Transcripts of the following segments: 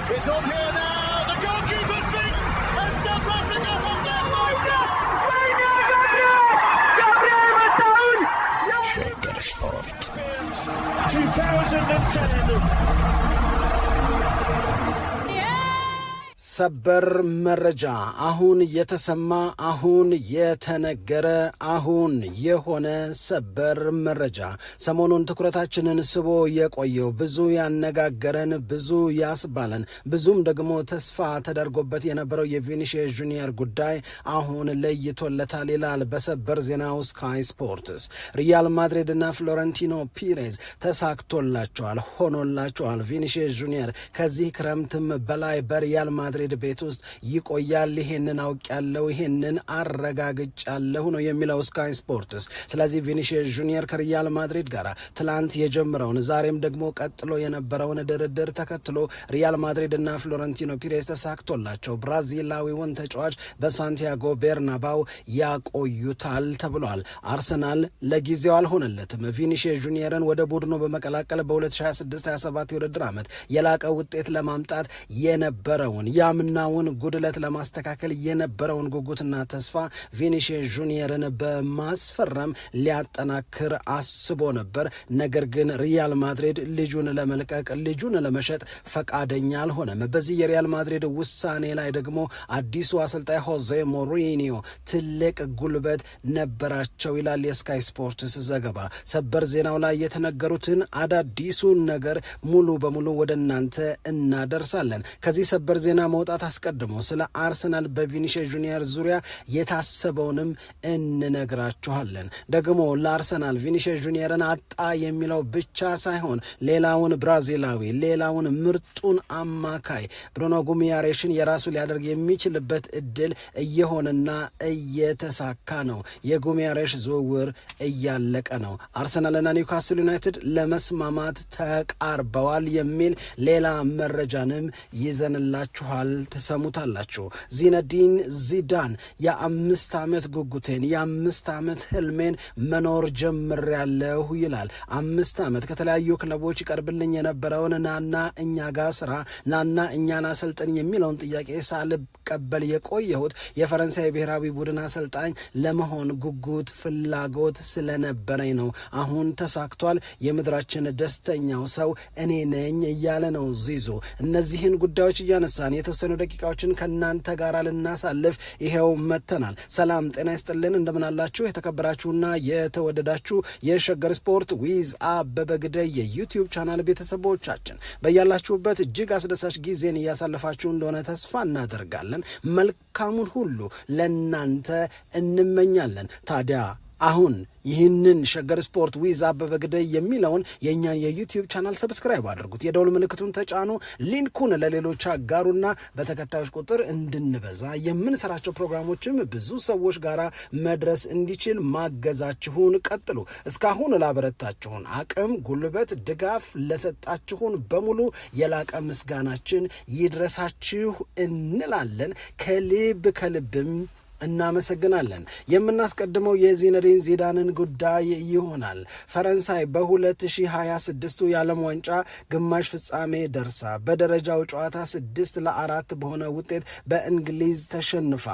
It's on here now. The goalkeeper thinks, and South Africa have done Shagger Sport 2010. ሰበር መረጃ አሁን የተሰማ አሁን የተነገረ አሁን የሆነ ሰበር መረጃ ሰሞኑን ትኩረታችንን ስቦ የቆየው ብዙ ያነጋገረን ብዙ ያስባለን ብዙም ደግሞ ተስፋ ተደርጎበት የነበረው የቪኒሺየስ ጁኒየር ጉዳይ አሁን ለይቶለታል ይላል በሰበር ዜናው ስካይ ስፖርትስ። ሪያል ማድሪድ እና ፍሎረንቲኖ ፒሬዝ ተሳክቶላቸዋል ሆኖላቸዋል። ቪኒሺየስ ጁኒየር ከዚህ ክረምትም በላይ በሪያል ማድሪድ ቤት ውስጥ ይቆያል። ይሄንን አውቃለሁ ይሄንን አረጋግጫለሁ ነው የሚለው ስካይ ስፖርትስ። ስለዚህ ቪኒሺየስ ጁኒየር ከሪያል ማድሪድ ጋር ትላንት የጀመረውን ዛሬም ደግሞ ቀጥሎ የነበረውን ድርድር ተከትሎ ሪያል ማድሪድ እና ፍሎረንቲኖ ፒሬዝ ተሳክቶላቸው ብራዚላዊውን ተጫዋች በሳንቲያጎ ቤርናባው ያቆዩታል ተብሏል። አርሰናል ለጊዜው አልሆነለትም። ቪኒሺየስ ጁኒየርን ወደ ቡድኑ በመቀላቀል በ2026-27 የውድድር ዓመት የላቀ ውጤት ለማምጣት የነበረውን ምናውን ጉድለት ለማስተካከል የነበረውን ጉጉትና ተስፋ ቪኒሺየስ ጁኒየርን በማስፈረም ሊያጠናክር አስቦ ነበር። ነገር ግን ሪያል ማድሪድ ልጁን ለመልቀቅ ልጁን ለመሸጥ ፈቃደኛ አልሆነም። በዚህ የሪያል ማድሪድ ውሳኔ ላይ ደግሞ አዲሱ አሰልጣኝ ሆዜ ሞሪኒዮ ትልቅ ጉልበት ነበራቸው ይላል የስካይ ስፖርትስ ዘገባ። ሰበር ዜናው ላይ የተነገሩትን አዳዲሱን ነገር ሙሉ በሙሉ ወደ እናንተ እናደርሳለን። ከዚህ ሰበር ዜና መውጣት አስቀድሞ ስለ አርሰናል በቪኒሺየስ ጁኒየር ዙሪያ የታሰበውንም እንነግራችኋለን። ደግሞ ለአርሰናል ቪኒሺየስ ጁኒየርን አጣ የሚለው ብቻ ሳይሆን ሌላውን ብራዚላዊ ሌላውን ምርጡን አማካይ ብሩኖ ጉሚያሬሽን የራሱ ሊያደርግ የሚችልበት እድል እየሆነና እየተሳካ ነው። የጉሚያሬሽ ዝውውር እያለቀ ነው። አርሰናልና ኒውካስል ዩናይትድ ለመስማማት ተቃርበዋል የሚል ሌላ መረጃንም ይዘንላችኋል ተሰሙታላችሁ። ዚነዲን ዚዳን የ5 ዓመት ጉጉቴን የ5 ዓመት ህልሜን መኖር ጀምሬያለሁ ይላል። 5 ዓመት ከተለያዩ ክለቦች ይቀርብልኝ የነበረውን ናና እኛ ጋር ስራ ናና እኛን አሰልጥን የሚለውን ጥያቄ ሳልቀበል የቆየሁት የፈረንሳይ ብሔራዊ ቡድን አሰልጣኝ ለመሆን ጉጉት ፍላጎት ስለነበረኝ ነው። አሁን ተሳክቷል። የምድራችን ደስተኛው ሰው እኔ ነኝ እያለ ነው ዚዙ። እነዚህን ጉዳዮች እያነሳን የተወሰኑ ደቂቃዎችን ከናንተ ጋር ልናሳልፍ ይሄው መተናል። ሰላም ጤና ይስጥልን፣ እንደምናላችሁ የተከበራችሁና የተወደዳችሁ የሸገር ስፖርት ዊዝ አበበ ግደይ የዩቲዩብ ቻናል ቤተሰቦቻችን በያላችሁበት እጅግ አስደሳች ጊዜን እያሳለፋችሁ እንደሆነ ተስፋ እናደርጋለን። መልካሙን ሁሉ ለናንተ እንመኛለን። ታዲያ አሁን ይህንን ሸገር ስፖርት ዊዝ አበበ ግደይ የሚለውን የእኛን የዩቲዩብ ቻናል ሰብስክራይብ አድርጉት፣ የደውል ምልክቱን ተጫኑ፣ ሊንኩን ለሌሎች አጋሩና በተከታዮች ቁጥር እንድንበዛ የምንሰራቸው ፕሮግራሞችም ብዙ ሰዎች ጋር መድረስ እንዲችል ማገዛችሁን ቀጥሉ። እስካሁን ላበረታችሁን አቅም፣ ጉልበት፣ ድጋፍ ለሰጣችሁን በሙሉ የላቀ ምስጋናችን ይድረሳችሁ እንላለን። ከልብም እናመሰግናለን። የምናስቀድመው የዚነዲን ዚዳንን ጉዳይ ይሆናል። ፈረንሳይ በ2026 የዓለም ዋንጫ ግማሽ ፍጻሜ ደርሳ በደረጃው ጨዋታ 6-4 በሆነ ውጤት በእንግሊዝ ተሸንፋ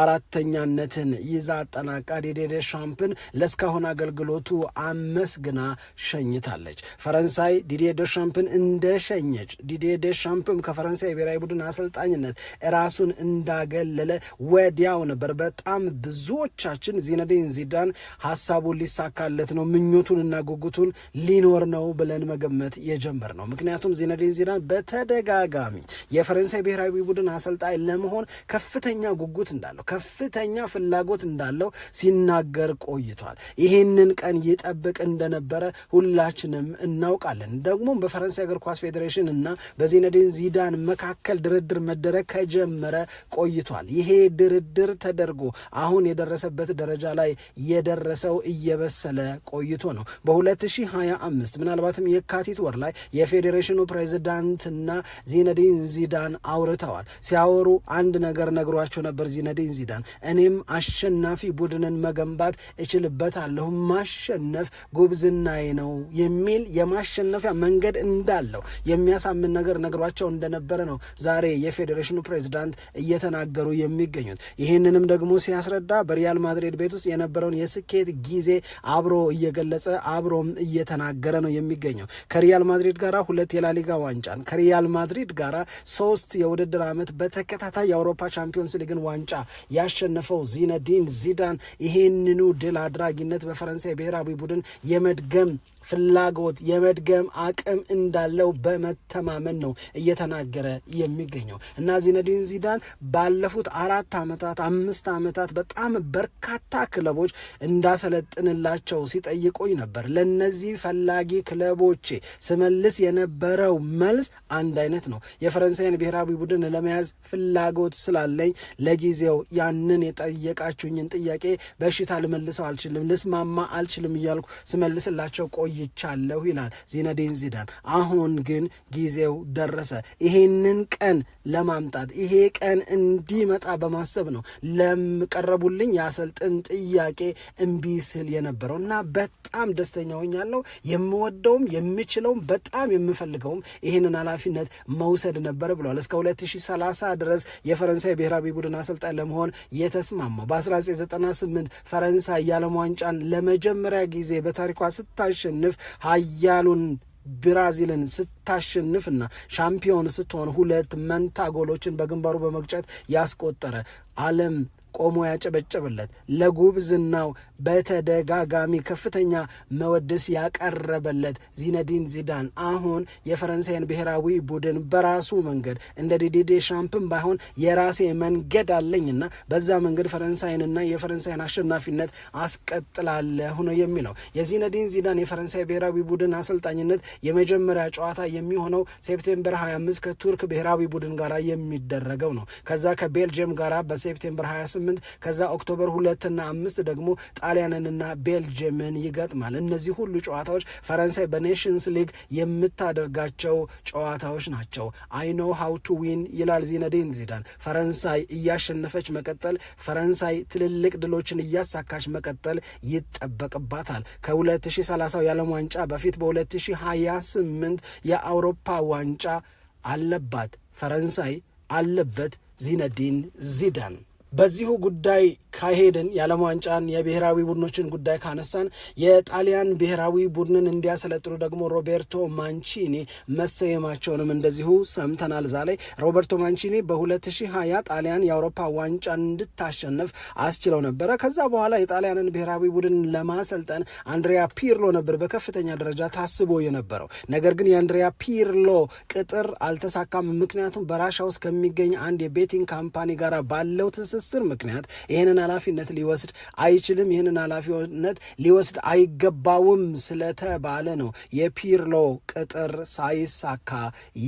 አራተኛነትን ይዛ አጠናቃ ዲዲዬ ዴሻምፕን ለስካሁን አገልግሎቱ አመስግና ሸኝታለች። ፈረንሳይ ዲዲዬ ዴሻምፕን እንደሸኘች ዲዲዬ ዴሻምፕም ከፈረንሳይ ብሔራዊ ቡድን አሰልጣኝነት ራሱን እንዳገለለ ወዲያው ነበር በጣም ብዙዎቻችን ዚነዲን ዚዳን ሐሳቡን ሊሳካለት ነው ምኞቱንና ጉጉቱን ሊኖር ነው ብለን መገመት የጀመር ነው። ምክንያቱም ዚነዲን ዚዳን በተደጋጋሚ የፈረንሳይ ብሔራዊ ቡድን አሰልጣኝ ለመሆን ከፍተኛ ጉጉት እንዳለው ከፍተኛ ፍላጎት እንዳለው ሲናገር ቆይቷል። ይህንን ቀን ይጠብቅ እንደነበረ ሁላችንም እናውቃለን። ደግሞ በፈረንሳይ እግር ኳስ ፌዴሬሽን እና በዚነዲን ዚዳን መካከል ድርድር መደረግ ከጀመረ ቆይቷል። ይሄ ድርድር ተደርጎ አሁን የደረሰበት ደረጃ ላይ የደረሰው እየበሰለ ቆይቶ ነው። በ2025 ምናልባትም የካቲት ወር ላይ የፌዴሬሽኑ ፕሬዚዳንትና ዚነዲን ዚዳን አውርተዋል። ሲያወሩ አንድ ነገር ነግሯቸው ነበር ዚነዲን ዚዳን፣ እኔም አሸናፊ ቡድንን መገንባት እችልበታለሁ፣ ማሸነፍ ጉብዝናዬ ነው የሚል የማሸነፊያ መንገድ እንዳለው የሚያሳምን ነገር ነግሯቸው እንደነበረ ነው ዛሬ የፌዴሬሽኑ ፕሬዚዳንት እየተናገሩ የሚገኙት። ይህንንም ደግሞ ሲያስረዳ በሪያል ማድሪድ ቤት ውስጥ የነበረውን የስኬት ጊዜ አብሮ እየገለጸ አብሮም እየተናገረ ነው የሚገኘው። ከሪያል ማድሪድ ጋር 2 የላሊጋ ዋንጫን፣ ከሪያል ማድሪድ ጋር 3 የውድድር ዓመት በተከታታይ የአውሮፓ ቻምፒዮንስ ሊግን ዋንጫ ያሸነፈው ዚነዲን ዚዳን ይህንኑ ድል አድራጊነት በፈረንሳይ ብሔራዊ ቡድን የመድገም ፍላጎት የመድገም አቅም እንዳለው በመተማመን ነው እየተናገረ የሚገኘው እና ዚነዲን ዚዳን ባለፉት 4 ዓመታት 5 ዓመታት በጣም በርካታ ክለቦች እንዳሰለጥንላቸው ሲጠይቁኝ ነበር። ለነዚህ ፈላጊ ክለቦቼ ስመልስ የነበረው መልስ አንድ አይነት ነው። የፈረንሳይን ብሔራዊ ቡድን ለመያዝ ፍላጎት ስላለኝ ለጊዜው ያንን የጠየቃችሁኝን ጥያቄ በሽታ ልመልሰው አልችልም፣ ልስማማ አልችልም እያልኩ ስመልስላቸው ቆይቻለሁ ይላል ዚነዲን ዚዳን። አሁን ግን ጊዜው ደረሰ። ይሄንን ቀን ለማምጣት ይሄ ቀን እንዲመጣ በማሰብ ነው ለቀረቡልኝ የአሰልጥን ጥያቄ እምቢ ስል የነበረው እና በጣም ደስተኛ ሆኛለሁ። የምወደውም የምችለውም በጣም የምፈልገውም ይህንን ኃላፊነት መውሰድ ነበር ብለዋል። እስከ 2030 ድረስ የፈረንሳይ ብሔራዊ ቡድን አሰልጣኝ ለመሆን የተስማማው በ1998 ፈረንሳይ የዓለም ዋንጫን ለመጀመሪያ ጊዜ በታሪኳ ስታሸንፍ ኃያሉን ብራዚልን ስታሸንፍና ሻምፒዮን ስትሆን 2 መንታ ጎሎችን በግንባሩ በመግጨት ያስቆጠረ ዓለም ቆሞ ያጨበጨበለት ለጉብዝናው በተደጋጋሚ ከፍተኛ መወደስ ያቀረበለት ዚነዲን ዚዳን አሁን የፈረንሳይን ብሔራዊ ቡድን በራሱ መንገድ እንደ ዲዲዴ ሻምፕን ባይሆን የራሴ መንገድ አለኝና በዛ መንገድ ፈረንሳይንና የፈረንሳይን አሸናፊነት አስቀጥላለሁ ነው የሚለው። የዚነዲን ዚዳን የፈረንሳይ ብሔራዊ ቡድን አሰልጣኝነት የመጀመሪያ ጨዋታ የሚሆነው ሴፕቴምበር 25 ከቱርክ ብሔራዊ ቡድን ጋር የሚደረገው ነው። ከዛ ከቤልጅየም ጋር በሴፕቴምበር 28 ከዛ ኦክቶበር 2 እና 5 ደግሞ ጣሊያንንና ቤልጅየምን ይገጥማል። እነዚህ ሁሉ ጨዋታዎች ፈረንሳይ በኔሽንስ ሊግ የምታደርጋቸው ጨዋታዎች ናቸው። አይ ኖ ሃው ቱ ዊን ይላል ዚነዲን ዚዳን። ፈረንሳይ እያሸነፈች መቀጠል፣ ፈረንሳይ ትልልቅ ድሎችን እያሳካች መቀጠል ይጠበቅባታል። ከ2030 የዓለም ዋንጫ በፊት በ2028 የአውሮፓ ዋንጫ አለባት ፈረንሳይ፣ አለበት ዚነዲን ዚዳን። በዚሁ ጉዳይ ካሄድን የዓለም ዋንጫን የብሔራዊ ቡድኖችን ጉዳይ ካነሳን የጣሊያን ብሔራዊ ቡድንን እንዲያሰለጥኑ ደግሞ ሮቤርቶ ማንቺኒ መሰየማቸውንም እንደዚሁ ሰምተናል። ዛሬ ሮቤርቶ ማንቺኒ በ2020 ጣሊያን የአውሮፓ ዋንጫን እንድታሸንፍ አስችለው ነበረ። ከዛ በኋላ የጣሊያንን ብሔራዊ ቡድን ለማሰልጠን አንድሪያ ፒርሎ ነበር በከፍተኛ ደረጃ ታስቦ የነበረው። ነገር ግን የአንድሪያ ፒርሎ ቅጥር አልተሳካም። ምክንያቱም በራሻ ውስጥ ከሚገኝ አንድ የቤቲንግ ካምፓኒ ጋር ባለው ትስስር ምክንያት ይህንን ኃላፊነት ሊወስድ አይችልም፣ ይህንን ኃላፊነት ሊወስድ አይገባውም ስለተባለ ነው የፒርሎ ቅጥር ሳይሳካ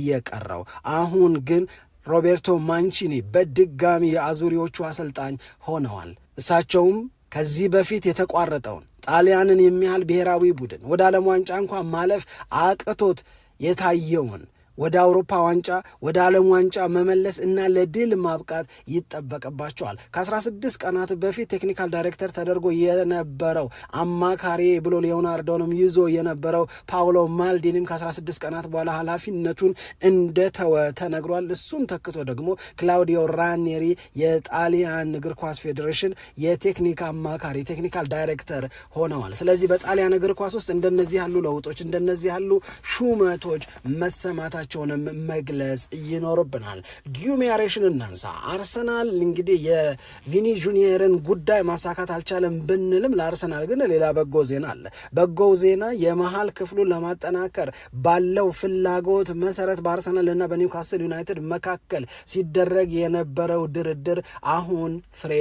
የቀረው። አሁን ግን ሮቤርቶ ማንቺኒ በድጋሚ የአዙሪዎቹ አሰልጣኝ ሆነዋል። እሳቸውም ከዚህ በፊት የተቋረጠውን ጣሊያንን የሚያህል ብሔራዊ ቡድን ወደ ዓለም ዋንጫ እንኳን ማለፍ አቅቶት የታየውን ወደ አውሮፓ ዋንጫ ወደ ዓለም ዋንጫ መመለስ እና ለድል ማብቃት ይጠበቅባቸዋል። ከ16 ቀናት በፊት ቴክኒካል ዳይሬክተር ተደርጎ የነበረው አማካሪ ብሎ ሊዮናርዶንም ይዞ የነበረው ፓውሎ ማልዲኒም ከ16 ቀናት በኋላ ኃላፊነቱን እንደተወ ተነግሯል። እሱን ተክቶ ደግሞ ክላውዲዮ ራኔሪ የጣሊያን እግር ኳስ ፌዴሬሽን የቴክኒክ አማካሪ ቴክኒካል ዳይሬክተር ሆነዋል። ስለዚህ በጣሊያን እግር ኳስ ውስጥ እንደነዚህ ያሉ ለውጦች እንደነዚህ ያሉ ሹመቶች መሰማታ ቸውንም መግለጽ ይኖርብናል። ጊዩሜያሬሽን እናንሳ። አርሰናል እንግዲህ የቪኒ ጁኒየርን ጉዳይ ማሳካት አልቻለም ብንልም ለአርሰናል ግን ሌላ በጎ ዜና አለ። በጎው ዜና የመሃል ክፍሉን ለማጠናከር ባለው ፍላጎት መሰረት በአርሰናል እና በኒውካስል ዩናይትድ መካከል ሲደረግ የነበረው ድርድር አሁን ፍሬ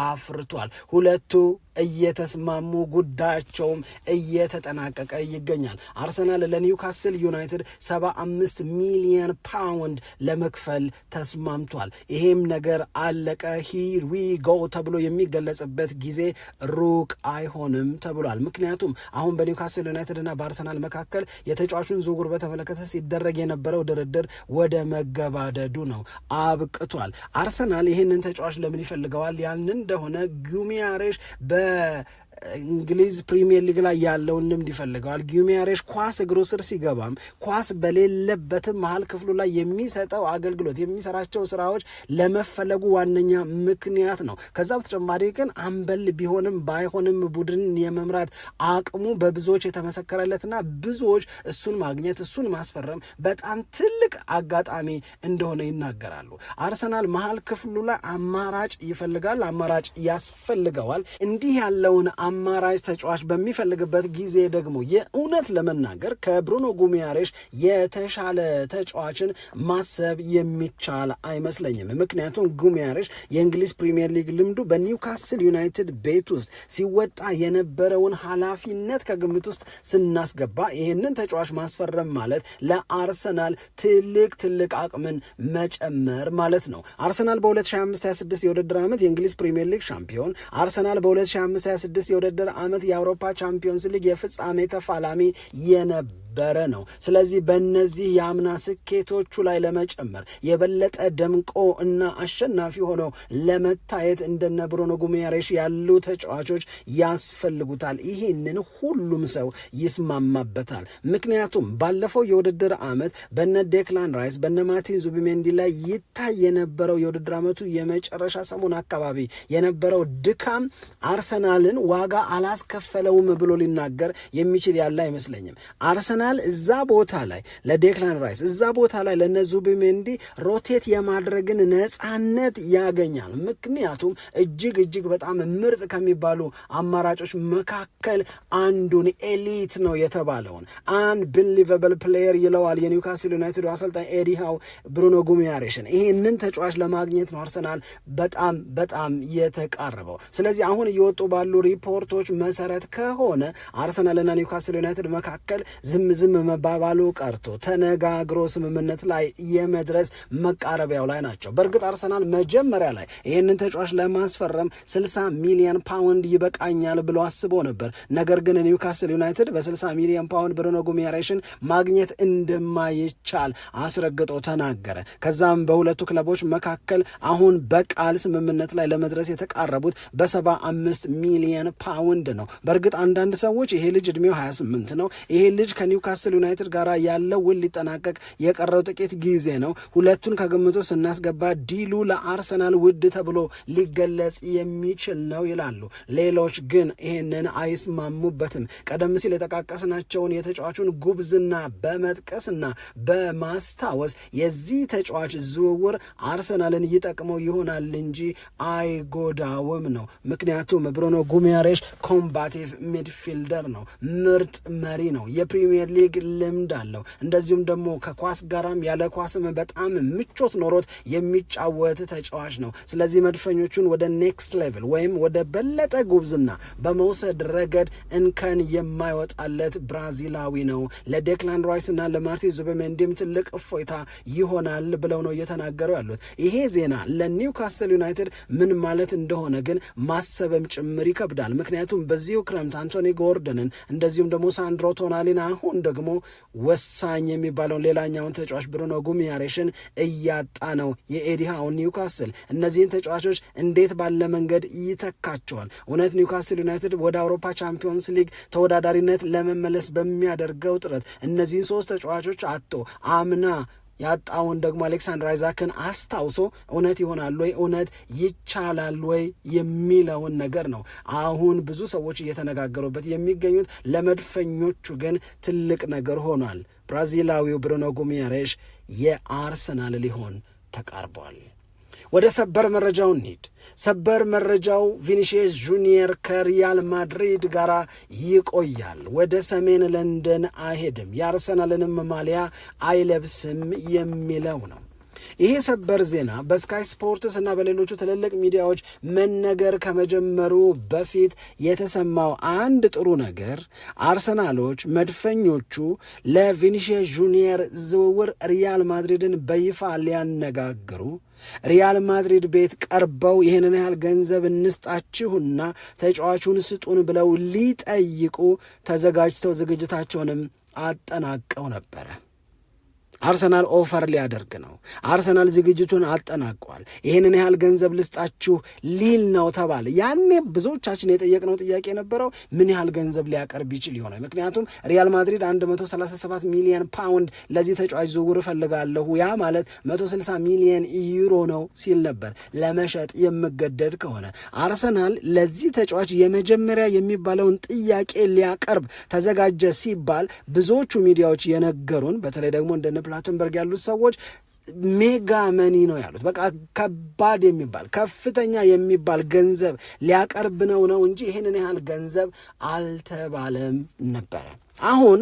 አፍርቷል። ሁለቱ እየተስማሙ ጉዳያቸውም እየተጠናቀቀ ይገኛል። አርሰናል ለኒውካስል ዩናይትድ 75 ሚሊዮን ፓውንድ ለመክፈል ተስማምቷል። ይሄም ነገር አለቀ ሂር ዊ ጎ ተብሎ የሚገለጽበት ጊዜ ሩቅ አይሆንም ተብሏል። ምክንያቱም አሁን በኒውካስል ዩናይትድ እና በአርሰናል መካከል የተጫዋቹን ዝውውር በተመለከተ ሲደረግ የነበረው ድርድር ወደ መገባደዱ ነው፣ አብቅቷል። አርሰናል ይህንን ተጫዋች ለምን ይፈልገዋል ያልን እንደሆነ ጊማሬሽ እንግሊዝ ፕሪሚየር ሊግ ላይ ያለውን ልምድ ይፈልገዋል። ጊማሬሽ ኳስ እግሩ ስር ሲገባም ኳስ በሌለበትም መሀል ክፍሉ ላይ የሚሰጠው አገልግሎት የሚሰራቸው ስራዎች ለመፈለጉ ዋነኛ ምክንያት ነው። ከዛ በተጨማሪ ግን አምበል ቢሆንም ባይሆንም ቡድን የመምራት አቅሙ በብዙዎች የተመሰከረለትና ብዙዎች እሱን ማግኘት እሱን ማስፈረም በጣም ትልቅ አጋጣሚ እንደሆነ ይናገራሉ። አርሰናል መሀል ክፍሉ ላይ አማራጭ ይፈልጋል፣ አማራጭ ያስፈልገዋል። እንዲህ ያለውን አማራጭ ተጫዋች በሚፈልግበት ጊዜ ደግሞ የእውነት ለመናገር ከብሩኖ ጊማሬሽ የተሻለ ተጫዋችን ማሰብ የሚቻል አይመስለኝም። ምክንያቱም ጊማሬሽ የእንግሊዝ ፕሪሚየር ሊግ ልምዱ በኒውካስል ዩናይትድ ቤት ውስጥ ሲወጣ የነበረውን ኃላፊነት ከግምት ውስጥ ስናስገባ ይህንን ተጫዋች ማስፈረም ማለት ለአርሰናል ትልቅ አቅምን መጨመር ማለት ነው። አርሰናል በ2025/26 የውድድር ዓመት የእንግሊዝ ፕሪሚየር ሊግ ሻምፒዮን፣ አርሰናል በ2025/26 የውድድር ዓመት የአውሮፓ ቻምፒዮንስ ሊግ የፍጻሜ ተፋላሚ የነበረ ነው። ስለዚህ በእነዚህ የአምና ስኬቶቹ ላይ ለመጨመር የበለጠ ደምቆ እና አሸናፊ ሆኖ ለመታየት እንደነ ብሩኖ ጊማሬሽ ያሉ ተጫዋቾች ያስፈልጉታል። ይህንን ሁሉም ሰው ይስማማበታል። ምክንያቱም ባለፈው የውድድር ዓመት በነ ዴክላን ራይስ በነ ማርቲን ዙቢሜንዲ ላይ ይታይ የነበረው የውድድር ዓመቱ የመጨረሻ ሰሞን አካባቢ የነበረው ድካም አርሰናልን ዋጋ አላስከፈለውም ብሎ ሊናገር የሚችል ያለ አይመስለኝም። አርሰናል እዛ ቦታ ላይ ለዴክላን ራይስ እዛ ቦታ ላይ ለነ ዙቢሜንዲ ሮቴት የማድረግን ነፃነት ያገኛል። ምክንያቱም እጅግ በጣም ምርጥ ከሚባሉ አማራጮች መካከል አንዱን ኤሊት ነው የተባለውን አንቢሊቨብል ፕሌየር ይለዋል የኒውካስል ዩናይትድ አሰልጣኝ ኤዲ ሃው ብሩኖ ጊማሬሽን። ይህንን ተጫዋች ለማግኘት ነው አርሰናል በጣም የተቃረበው። ስለዚህ አሁን እየወጡ ባሉ ሪፖርቶች መሰረት ከሆነ አርሰናልና ኒውካስል ዩናይትድ መካከል ዝም መባባሉ ቀርቶ ተነጋግሮ ስምምነት ላይ የመድረስ መቃረቢያው ላይ ናቸው። በእርግጥ አርሰናል መጀመሪያ ላይ ይህንን ተጫዋች ለማስፈረም 60 ሚሊዮን ፓውንድ ይበቃኛል ብሎ አስቦ ነበር። ነገር ግን ኒውካስል ዩናይትድ በ60 ሚሊዮን ፓውንድ ብሩኖ ጊማሬሽን ማግኘት እንደማይቻል አስረግጦ ተናገረ። ከዛም በሁለቱ ክለቦች መካከል አሁን በቃል ስምምነት ላይ ለመድረስ የተቃረቡት በ75 ሚሊዮን ፓውንድ ነው። በእርግጥ አንዳንድ ሰዎች ይሄ ልጅ እድሜው 28 ነው፣ ይሄ ልጅ ከኒውካስል ዩናይትድ ጋር ያለው ውል ሊጠናቀቅ የቀረው ጥቂት ጊዜ ነው፣ ሁለቱን ከግምቱ ስናስገባ ዲሉ ለአርሰናል ውድ ተብሎ ሊገለጽ የሚችል ነው ይላሉ። ሌሎች ግን ይሄንን አይስማሙበትም። ቀደም ሲል የጠቃቀስናቸውን የተጫዋቹን ጉብዝና በመጥቀስና በማስታወስ የዚህ ተጫዋች ዝውውር አርሰናልን ይጠቅመው ይሆናል እንጂ አይጎዳውም ነው። ምክንያቱም ብሩኖ ጊማሬሽ ኮምባቲቭ ሚድፊልደር ነው፣ ምርጥ መሪ ነው፣ የፕሪሚየር ሊግ ልምድ አለው። እንደዚሁም ደግሞ ከኳስ ጋራም ያለ ኳስም በጣም ምቾት ኖሮት የሚጫወት ተጫዋች ነው። ስለዚህ መድፈኞቹን ወደ ኔክስት ሌቭል ወይም ወደ በለጠ ጉብዝና በመውሰድ ረገድ እንከን የማይወጣለት ብራዚላዊ ነው። ለዴክላን ራይስ እና ለማርቲን ዙቢሜንዲም ትልቅ እፎይታ ይሆናል ብለው ነው እየተናገሩ ያሉት። ይሄ ዜና ለኒውካስል ዩናይትድ ምን ማለት እንደሆነ ግን ማሰብም ጭምር ይከብዳል። ምክንያቱም በዚሁ ክረምት አንቶኒ ጎርደንን እንደዚሁም ደግሞ ሳንድሮ ቶናሊን አሁን ደግሞ ወሳኝ የሚባለውን ሌላኛውን ተጫዋች ብሩኖ ጊማሬሽን እያጣ ነው የኤዲ ሃው ኒውካስል። እነዚህን ተጫዋቾች እንዴት ባለ መንገድ ይተካቸዋል? እውነት ኒውካስል ዩናይትድ ወደ አውሮፓ ቻምፒዮንስ ሊግ ተወዳዳሪነት ለመመለስ በሚያደርገው ጥረት እነዚህን ሶስት ተጫዋቾች አጥቶ አምና ያጣውን ደግሞ አሌክሳንድር አይዛክን አስታውሶ እውነት ይሆናል ወይ እውነት ይቻላል ወይ የሚለውን ነገር ነው አሁን ብዙ ሰዎች እየተነጋገሩበት የሚገኙት። ለመድፈኞቹ ግን ትልቅ ነገር ሆኗል። ብራዚላዊው ብሩኖ ጊማሬሽ የአርሰናል ሊሆን ተቃርቧል። ወደ ሰበር መረጃው እንሂድ። ሰበር መረጃው ቪኒሺየስ ጁኒየር ከሪያል ማድሪድ ጋር ይቆያል፣ ወደ ሰሜን ለንደን አይሄድም፣ የአርሰናልንም ማሊያ አይለብስም የሚለው ነው። ይሄ ሰበር ዜና በስካይ ስፖርትስ እና በሌሎቹ ትልልቅ ሚዲያዎች መነገር ከመጀመሩ በፊት የተሰማው አንድ ጥሩ ነገር አርሰናሎች መድፈኞቹ ለቪኒሺየስ ጁኒየር ዝውውር ሪያል ማድሪድን በይፋ ሊያነጋግሩ ሪያል ማድሪድ ቤት ቀርበው ይህንን ያህል ገንዘብ እንስጣችሁና ተጫዋቹን ስጡን ብለው ሊጠይቁ ተዘጋጅተው ዝግጅታቸውንም አጠናቀው ነበረ። አርሰናል ኦፈር ሊያደርግ ነው። አርሰናል ዝግጅቱን አጠናቋል። ይህንን ያህል ገንዘብ ልስጣችሁ ሊል ነው ተባለ። ያኔ ብዙዎቻችን የጠየቅነው ጥያቄ የነበረው ምን ያህል ገንዘብ ሊያቀርብ ይችል ይሆናል? ምክንያቱም ሪያል ማድሪድ 137 ሚሊዮን ፓውንድ ለዚህ ተጫዋች ዝውውር እፈልጋለሁ፣ ያ ማለት 160 ሚሊዮን ዩሮ ነው ሲል ነበር። ለመሸጥ የምገደድ ከሆነ አርሰናል ለዚህ ተጫዋች የመጀመሪያ የሚባለውን ጥያቄ ሊያቀርብ ተዘጋጀ ሲባል ብዙዎቹ ሚዲያዎች የነገሩን በተለይ ደግሞ እንደነ ፕላተንበርግ ያሉት ሰዎች ሜጋ መኒ ነው ያሉት። በቃ ከባድ የሚባል ከፍተኛ የሚባል ገንዘብ ሊያቀርብ ነው እንጂ ይህንን ያህል ገንዘብ አልተባለም ነበረ። አሁን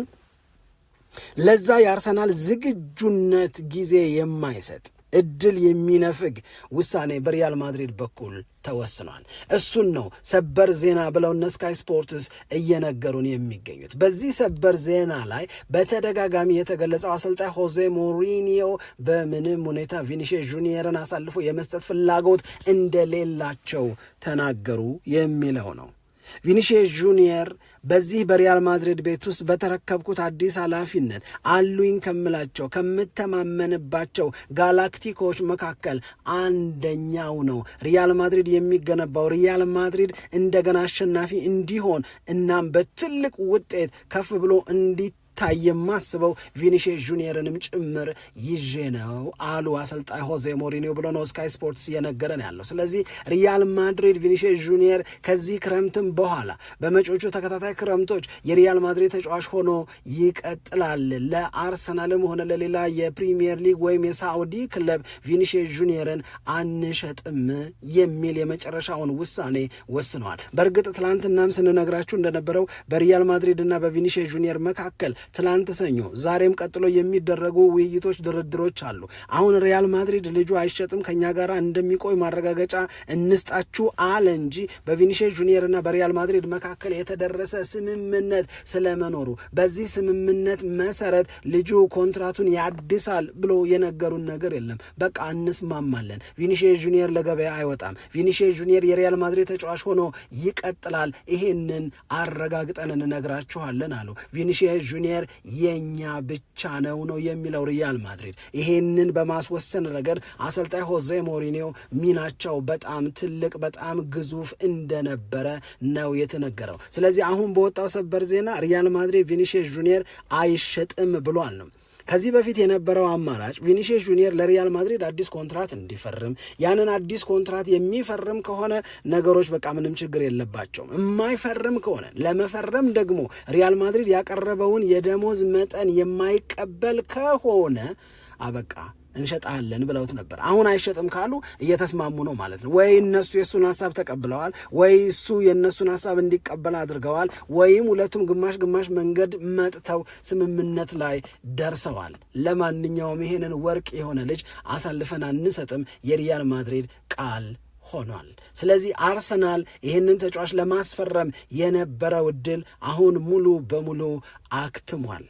ለዛ የአርሰናል ዝግጁነት ጊዜ የማይሰጥ እድል የሚነፍግ ውሳኔ በሪያል ማድሪድ በኩል ተወስኗል። እሱን ነው ሰበር ዜና ብለው እነ ስካይ ስፖርትስ እየነገሩን የሚገኙት። በዚህ ሰበር ዜና ላይ በተደጋጋሚ የተገለጸው አሰልጣኝ ሆዜ ሞሪኒዮ በምንም ሁኔታ ቪኒሺየስ ጁኒየርን አሳልፎ የመስጠት ፍላጎት እንደሌላቸው ተናገሩ የሚለው ነው። ቪኒሺየስ ጁኒየር በዚህ በሪያል ማድሪድ ቤት ውስጥ በተረከብኩት አዲስ ኃላፊነት አሉኝ ከምላቸው ከምተማመንባቸው ጋላክቲኮች መካከል አንደኛው ነው። ሪያል ማድሪድ የሚገነባው ሪያል ማድሪድ እንደገና አሸናፊ እንዲሆን እናም በትልቅ ውጤት ከፍ ብሎ የማስበው ቪኒሺየስ ጁኒየርንም ጭምር ይዤ ነው አሉ አሰልጣኝ ሆዜ ሞሪኒዮ ብሎ ነው ስካይ ስፖርትስ እየነገረን ያለው። ስለዚህ ሪያል ማድሪድ ቪኒሺየስ ጁኒየር ከዚህ ክረምትም በኋላ በመጪዎቹ ተከታታይ ክረምቶች የሪያል ማድሪድ ተጫዋች ሆኖ ይቀጥላል። ለአርሰናልም ሆነ ለሌላ የፕሪሚየር ሊግ ወይም የሳዑዲ ክለብ ቪኒሺየስ ጁኒየርን አንሸጥም የሚል የመጨረሻውን ውሳኔ ወስነዋል። በእርግጥ ትላንትናም ስንነግራችሁ እንደነበረው በሪያል ማድሪድ እና በቪኒሺየስ ጁኒየር መካከል ትላንት ሰኞ ዛሬም ቀጥሎ የሚደረጉ ውይይቶች፣ ድርድሮች አሉ። አሁን ሪያል ማድሪድ ልጁ አይሸጥም ከኛ ጋር እንደሚቆይ ማረጋገጫ እንስጣችሁ አለ እንጂ በቪኒሺየስ ጁኒየር እና በሪያል ማድሪድ መካከል የተደረሰ ስምምነት ስለመኖሩ በዚህ ስምምነት መሰረት ልጁ ኮንትራቱን ያድሳል ብሎ የነገሩን ነገር የለም። በቃ እንስማማለን፣ ቪኒሺየስ ጁኒየር ለገበያ አይወጣም፣ ቪኒሺየስ ጁኒየር የሪያል ማድሪድ ተጫዋች ሆኖ ይቀጥላል፣ ይሄንን አረጋግጠን እንነግራችኋለን አሉ። ቪኒሺየስ ጁኒየር የኛ ብቻ ነው የሚለው ሪያል ማድሪድ። ይሄንን በማስወሰን ረገድ አሰልጣኝ ሆዜ ሞሪኒዮ ሚናቸው በጣም ትልቅ በጣም ግዙፍ እንደነበረ ነው የተነገረው። ስለዚህ አሁን በወጣው ሰበር ዜና ሪያል ማድሪድ ቪኒሺየስ ጁኒየር አይሸጥም ብሏል ነው። ከዚህ በፊት የነበረው አማራጭ ቪኒሺየስ ጁኒየር ለሪያል ማድሪድ አዲስ ኮንትራት እንዲፈርም፣ ያንን አዲስ ኮንትራት የሚፈርም ከሆነ ነገሮች በቃ ምንም ችግር የለባቸውም። የማይፈርም ከሆነ ለመፈረም ደግሞ ሪያል ማድሪድ ያቀረበውን የደሞዝ መጠን የማይቀበል ከሆነ አበቃ እንሸጣለን ብለውት ነበር። አሁን አይሸጥም ካሉ እየተስማሙ ነው ማለት ነው። ወይ እነሱ የእሱን ሀሳብ ተቀብለዋል፣ ወይ እሱ የእነሱን ሀሳብ እንዲቀበል አድርገዋል፣ ወይም ሁለቱም ግማሽ ግማሽ መንገድ መጥተው ስምምነት ላይ ደርሰዋል። ለማንኛውም ይሄንን ወርቅ የሆነ ልጅ አሳልፈን አንሰጥም የሪያል ማድሪድ ቃል ሆኗል። ስለዚህ አርሰናል ይህንን ተጫዋች ለማስፈረም የነበረው እድል አሁን ሙሉ በሙሉ አክትሟል።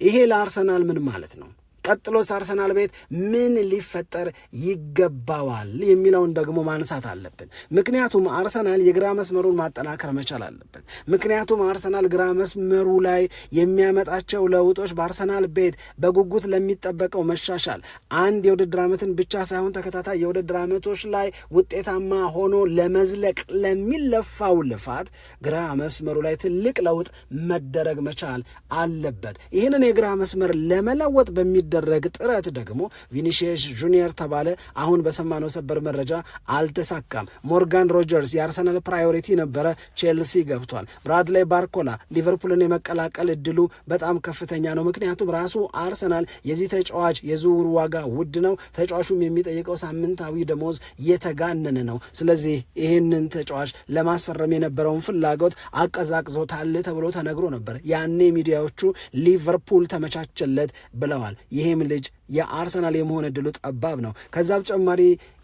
ይሄ ለአርሰናል ምን ማለት ነው? ቀጥሎስ አርሰናል ቤት ምን ሊፈጠር ይገባዋል የሚለውን ደግሞ ማንሳት አለብን። ምክንያቱም አርሰናል የግራ መስመሩን ማጠናከር መቻል አለበት። ምክንያቱም አርሰናል ግራ መስመሩ ላይ የሚያመጣቸው ለውጦች በአርሰናል ቤት በጉጉት ለሚጠበቀው መሻሻል አንድ የውድድር ዓመትን ብቻ ሳይሆን ተከታታይ የውድድር ዓመቶች ላይ ውጤታማ ሆኖ ለመዝለቅ ለሚለፋው ልፋት ግራ መስመሩ ላይ ትልቅ ለውጥ መደረግ መቻል አለበት። ይህንን የግራ መስመር ለመለወጥ በሚደረግ ጥረት ደግሞ ቪኒሺየስ ጁኒየር ተባለ አሁን በሰማነው ሰበር መረጃ አልተሳካም። ሞርጋን ሮጀርስ የአርሰናል ፕራዮሪቲ ነበረ፣ ቼልሲ ገብቷል። ብራድላይ ባርኮላ ሊቨርፑልን የመቀላቀል እድሉ በጣም ከፍተኛ ነው። ምክንያቱም ራሱ አርሰናል የዚህ ተጫዋች የዝውውር ዋጋ ውድ ነው፣ ተጫዋቹም የሚጠይቀው ሳምንታዊ ደሞዝ የተጋነነ ነው። ስለዚህ ይህንን ተጫዋች ለማስፈረም የነበረውን ፍላጎት አቀዛቅዞታል ተብሎ ተነግሮ ነበር። ያኔ ሚዲያዎቹ ሊቨርፑል ተመቻቸለት ብለዋል። ይሄ ይሄም ልጅ የአርሰናል የመሆን እድሉ ጠባብ ነው። ከዛ በተጨማሪ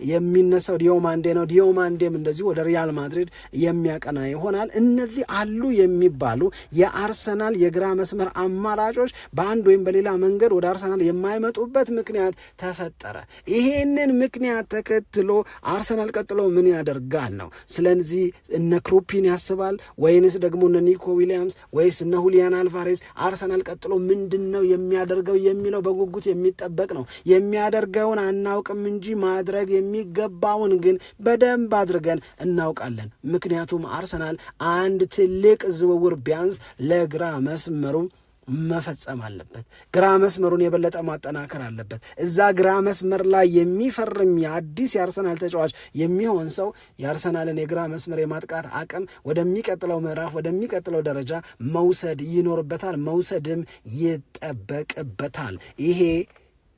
የሚነሳው ዲዮማንዴ ነው። ዲዮማንዴም እንደዚሁ ወደ ሪያል ማድሪድ የሚያቀና ይሆናል። እነዚህ አሉ የሚባሉ የአርሰናል የግራ መስመር አማራጮች በአንድ ወይም በሌላ መንገድ ወደ አርሰናል የማይመጡበት ምክንያት ተፈጠረ። ይሄንን ምክንያት ተከትሎ አርሰናል ቀጥሎ ምን ያደርጋል ነው። ስለዚህ እነ ክሩፒን ያስባል ወይንስ ደግሞ እነ ኒኮ ዊሊያምስ ወይስ እነ ሁሊያን አልቫሬዝ? አርሰናል ቀጥሎ ምንድን ነው የሚያደርገው የሚለው በጉጉት የሚጠበቅ ነው። የሚያደርገውን አናውቅም እንጂ ማድረግ የሚገባውን ግን በደንብ አድርገን እናውቃለን። ምክንያቱም አርሰናል አንድ ትልቅ ዝውውር ቢያንስ ለግራ መስመሩ መፈጸም አለበት። ግራ መስመሩን የበለጠ ማጠናከር አለበት። እዛ ግራ መስመር ላይ የሚፈርም የአዲስ የአርሰናል ተጫዋች የሚሆን ሰው የአርሰናልን የግራ መስመር የማጥቃት አቅም ወደሚቀጥለው ምዕራፍ ወደሚቀጥለው ደረጃ መውሰድ ይኖርበታል፣ መውሰድም ይጠበቅበታል። ይሄ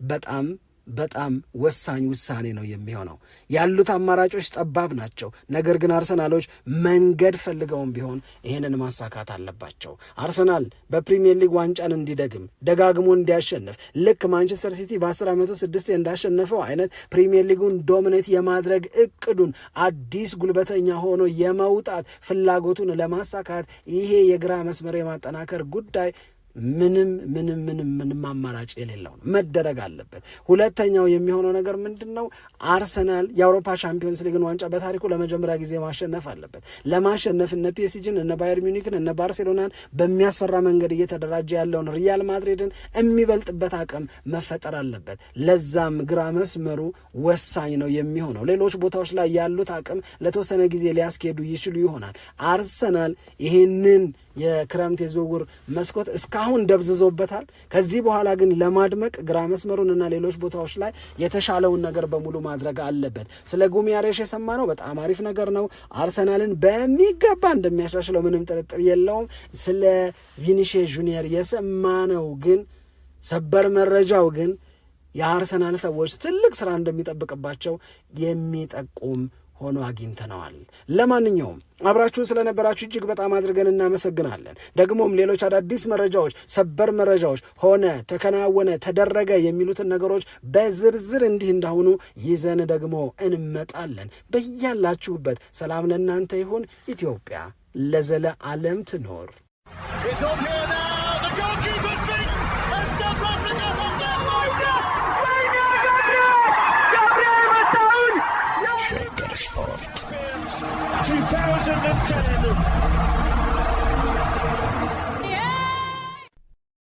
በጣም በጣም ወሳኝ ውሳኔ ነው የሚሆነው። ያሉት አማራጮች ጠባብ ናቸው። ነገር ግን አርሰናሎች መንገድ ፈልገውም ቢሆን ይህንን ማሳካት አለባቸው። አርሰናል በፕሪሚየር ሊግ ዋንጫን እንዲደግም ደጋግሞ እንዲያሸንፍ ልክ ማንቸስተር ሲቲ በ10 ዓመቱ 6 እንዳሸነፈው አይነት ፕሪሚየር ሊጉን ዶሚኔት የማድረግ እቅዱን አዲስ ጉልበተኛ ሆኖ የመውጣት ፍላጎቱን ለማሳካት ይሄ የግራ መስመር የማጠናከር ጉዳይ ምንም አማራጭ የሌለው ነው፣ መደረግ አለበት። ሁለተኛው የሚሆነው ነገር ምንድን ነው? አርሰናል የአውሮፓ ቻምፒዮንስ ሊግን ዋንጫ በታሪኩ ለመጀመሪያ ጊዜ ማሸነፍ አለበት። ለማሸነፍ እነ ፒኤስጂን እነ ባየር ሚኒክን እነ ባርሴሎናን በሚያስፈራ መንገድ እየተደራጀ ያለውን ሪያል ማድሪድን የሚበልጥበት አቅም መፈጠር አለበት። ለዛም ግራ መስመሩ ወሳኝ ነው የሚሆነው። ሌሎች ቦታዎች ላይ ያሉት አቅም ለተወሰነ ጊዜ ሊያስኬዱ ይችሉ ይሆናል። አርሰናል ይህንን የክረምት የዝውውር መስኮት እስካሁን ደብዝዞበታል። ከዚህ በኋላ ግን ለማድመቅ ግራ መስመሩንና ሌሎች ቦታዎች ላይ የተሻለውን ነገር በሙሉ ማድረግ አለበት። ስለ ጉሚያሬሽ የሰማነው በጣም አሪፍ ነገር ነው። አርሰናልን በሚገባ እንደሚያሻሽለው ምንም ጥርጥር የለውም። ስለ ቪኒሺየስ ጁኒየር የሰማነው ግን ሰበር መረጃው ግን የአርሰናል ሰዎች ትልቅ ስራ እንደሚጠብቅባቸው የሚጠቁም ሆኖ አግኝተነዋል። ለማንኛውም አብራችሁን ስለነበራችሁ እጅግ በጣም አድርገን እናመሰግናለን። ደግሞም ሌሎች አዳዲስ መረጃዎች፣ ሰበር መረጃዎች ሆነ ተከናወነ፣ ተደረገ የሚሉትን ነገሮች በዝርዝር እንዲህ እንዳሁኑ ይዘን ደግሞ እንመጣለን። በያላችሁበት ሰላም ለእናንተ ይሁን። ኢትዮጵያ ለዘለዓለም ትኖር። Shaker Sport 2010